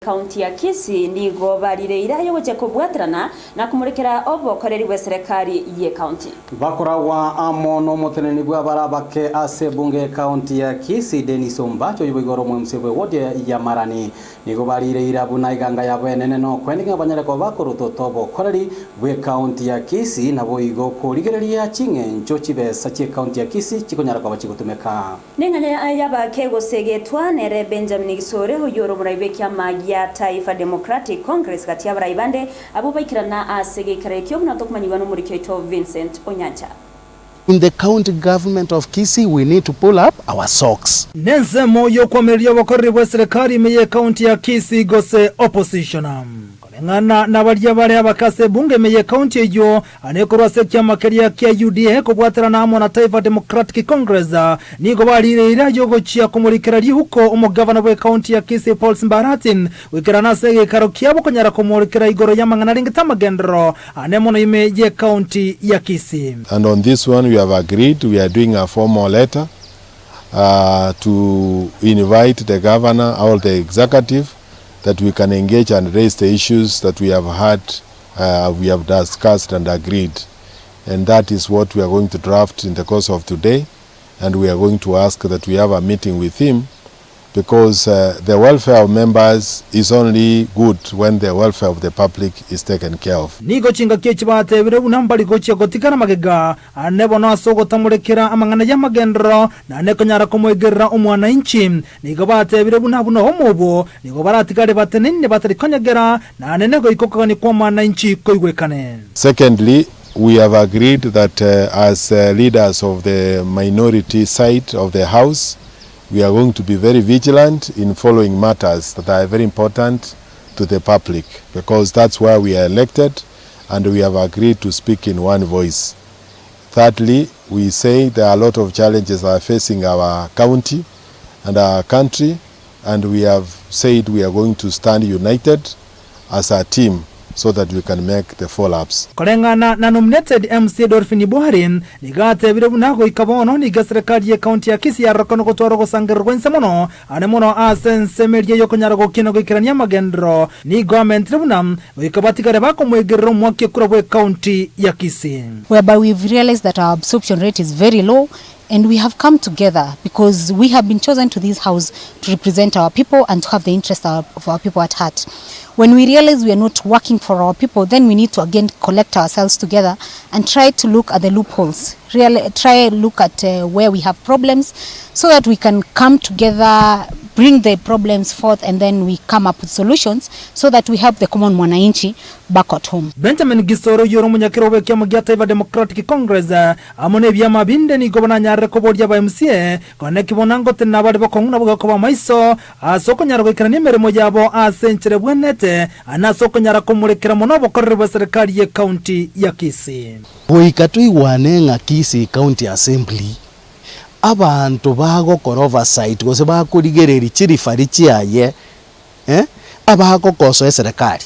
kaunti ya Kisii nigo barireira yogoje kubwatirana na kumurekera obokoreri bwa serikali ye kaunti bakorawa amono muteneni bwa barabake ase bunge kaunti ya Kisii Denis Ombacho yibigoro mu msebwe wode ya marani nigo barireira bunaiganga ya benene no kweninga banyare ko bakoruto tobo koreri bwe kaunti ya Kisii nabo igo kurigereria chinge nchochi besa che kaunti ya Kisii chikonyara kwa bachigutumeka ninganya ayaba Gosegetwa nere Benjamin Gisore huyoro muraibekia magia Taifa Democratic Congress kati ya baraibande abubaikirana asegekare kyo munatokumanyiwa no muri kyoito Vincent Onyancha. In the county government of Kisii, we need to pull up our socks. Nenze moyo kwa meria wakori wa serikali meye county ya Kisii gose opposition. Ngana na balia bare abakase bunge meye county ejo anekorwa sekya makeria kia UDA kubwatira na amo na Taifa Democratic Congress nigo balire yogo chia kumurikira huko umugavana we county ya Kisii Paul Mbaratin wikirana sege karo kiabo konyara kumurikira igoro yamangana ringitama gendro anemono imeje county ya Kisii. And on this one we have agreed, we are doing a formal letter to invite the governor or the executive that we can engage and raise the issues that we have had, we have discussed and agreed. And that is what we are going to draft in the course of today. And we are going to ask that we have a meeting with him, because the welfare of members is only good when the welfare of the public is taken care of. Nigo chinga kiechibate bire unambali gochi gotikana magega anebo no asogo tamurekera amangana ya magendro na nekonyara kumwegerera umwana inchi nigo bate bire unabuno homobo nigo baratikare batenene batari konyagera na nenego ikokani kwa mwana inchi koigwekane. Secondly, we have agreed that as leaders of the minority side of the house, we are going to be very vigilant in following matters that are very important to the public, because that's why we are elected and we have agreed to speak in one voice. Thirdly, we say there are a lot of challenges that are facing our county and our country, and we have said we are going to stand united as a team so that we can make the follow-ups. Kolengana na nominated MC Dorfini Buharin nigate bire bunago ikabono ni serikali ya county ya Kisii ya rokono kotwaro gosangerwa nsemono anemono asense media yokonyara gokino gikirania magendro ni government tribunal ikabatikare bako mwegerero mwake kura bwe county ya Kisii, whereby we've realized that our absorption rate is very low. And we have come together because we have been chosen to this house to represent our people and to have the interest of our people at heart. When we realize we are not working for our people, then we need to again collect ourselves together and try to look at the loopholes. Try look at where we have problems so that we can come together, bring the problems forth, and then we come up with solutions so that we help the common mwananchi back at home. Benjamin Gisoro yoro munyakiro we kiama gya Taifa Democratic Congress amone byama binde ni gobana nyare ko borya ba MCA kone kibonango tena bari bakonguna bwa ko maiso asoko nyara ko ikirani meremo yabo asenchere bwenete anasoko nyara ko murekera mono bokorre bwa serikali ye county ya Kisii. Boikatu iwane nga Kisii County Assembly abantu bagokora oversight gose bakurigereri chirifari chiaye abagokoswa serikali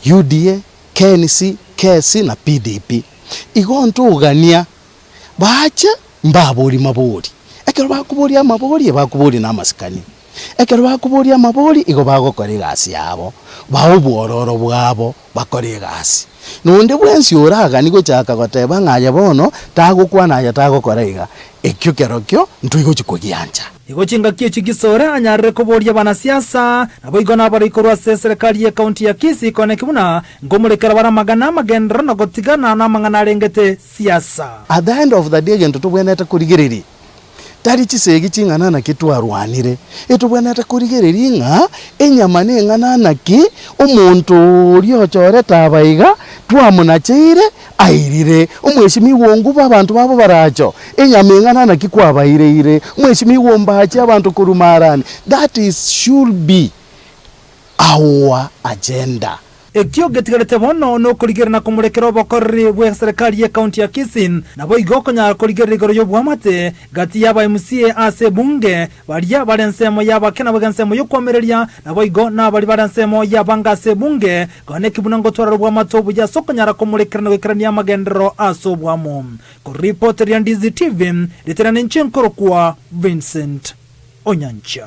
UDA, KNC, KC na PDP igonto ugania bacha mbaburi maburi ekero bakuburia maburi bakuburi na masikani ekero bakuburia maburi igo bagokora gasi yabo baubwororo bwabo bakore gasi nonde bwensi oraga nigo chaka goteba ngaya bono tagukwana ya tagokorega ekyo kerokyo ntwigo chikogianja igo chinga kiechi Gisore anyarre ko borya bana siasa nabo igona bari korwa serikali ya county ya Kisii kone kibuna ngomurekera bara magana magendro no gotigana na mangana rengete siasa. At the end of the day gento tubweneta kurigereri tari chisegi chingana na kitu arwanire etubweneta kurigereri nga enyamane ngana naki omuntu ryochore tabaiga twamunachire airire umweshimi wongu babantu babo baracho enyamengana naki kwabairire umweshimi wombachi abantu kurumarani. That is should be our agenda. Ekyo getigarete bono no kurigerana kumurekero bokorri bwe serikali ya county ya Kisii nabo igokonya kurigerera igoro yo bwamate gati yaba MCA ase bunge bariya barensemo yaba kena bagansemo yo komereria nabo igo na bari barensemo yabanga ase bunge gone kibunango twara bwamato bujya sokonyara kumurekerana gwekerania magendero aso bwamo ko reporter ya Ndizi TV literana nchenkoro kwa Vincent Onyancha.